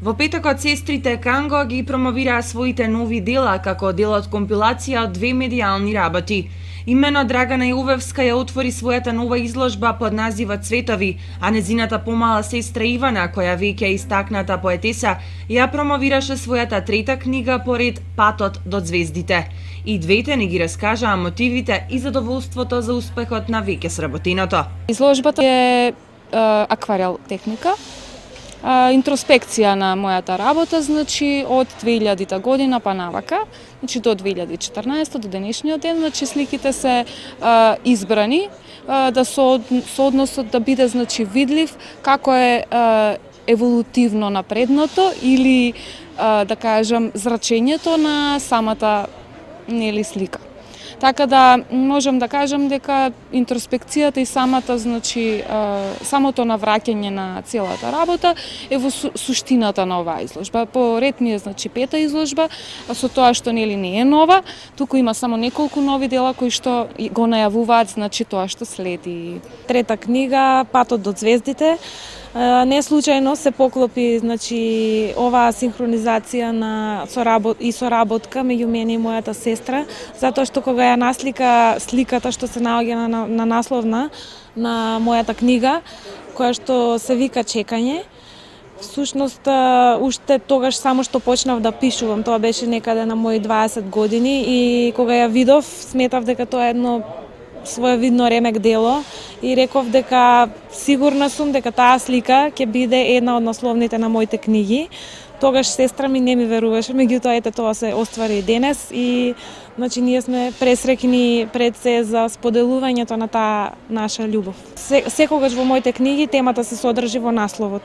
Во петокот сестрите Канго ги промовираа своите нови дела како дел од компилација од две медијални работи. Имено Драгана Јовевска ја отвори својата нова изложба под називот Цветови, а незината помала сестра Ивана, која веќе истакната поетеса, ја промовираше својата трета книга поред Патот до звездите. И двете ни ги раскажаа мотивите и задоволството за успехот на веќе сработеното. Изложбата е акварел техника, интроспекција на мојата работа, значи од 2000 година па навака, значи до 2014 до денешниот ден, значи сликите се избрани да со односот да биде значи видлив како е еволутивно напредното или да кажам зрачењето на самата слика. Така да можам да кажам дека интроспекцијата и самото навраќање на целата работа е во суштината на оваа изложба. По ред ми е пета изложба, со тоа што не е нова, туку има само неколку нови дела кои што го најавуваат тоа што следи. Трета книга Патот до звездите. Не случајно се поклопи оваа синхронизација и соработка меѓу мене и мојата сестра, затоа што кога ја наслика сликата што се наоѓа на насловна на мојата книга, која што се вика Чекање, всушност уште тогаш само што почнав да пишувам, тоа беше некаде на мои 20 години и кога ја видов, сметав дека тоа е едно своевидно ремек дело и реков дека сигурна сум дека таа слика ќе биде една од насловните на моите книги. Тогаш сестра ми не ми веруваше, меѓутоа ете тоа се оствари и денес и ние сме пресреќни пред се за споделувањето на таа наша љубов. Секогаш во моите книги темата се содржи во насловот.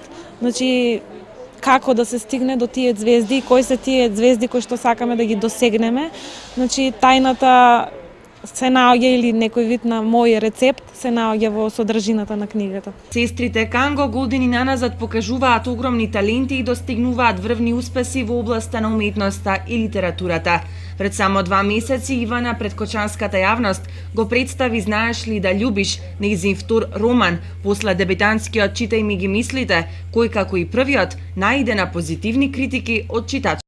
Како да се стигне до тие звезди, кои се тие звезди кои што сакаме да ги досегнеме. Тајната се наоѓа или некој вид на мој рецепт се наоѓа во содржината на книгата. Сестрите Канго години наназад покажуваат огромни таленти и достигнуваат врвни успеси во областа на уметноста и литературата. Пред само 2 месеци Ивана пред кочанската јавност го представи Знаеш ли да љубиш, нејзин втор роман, после дебитантскиот Читај ми ги мислите, кој како и првиот најде на позитивни критики од читачи.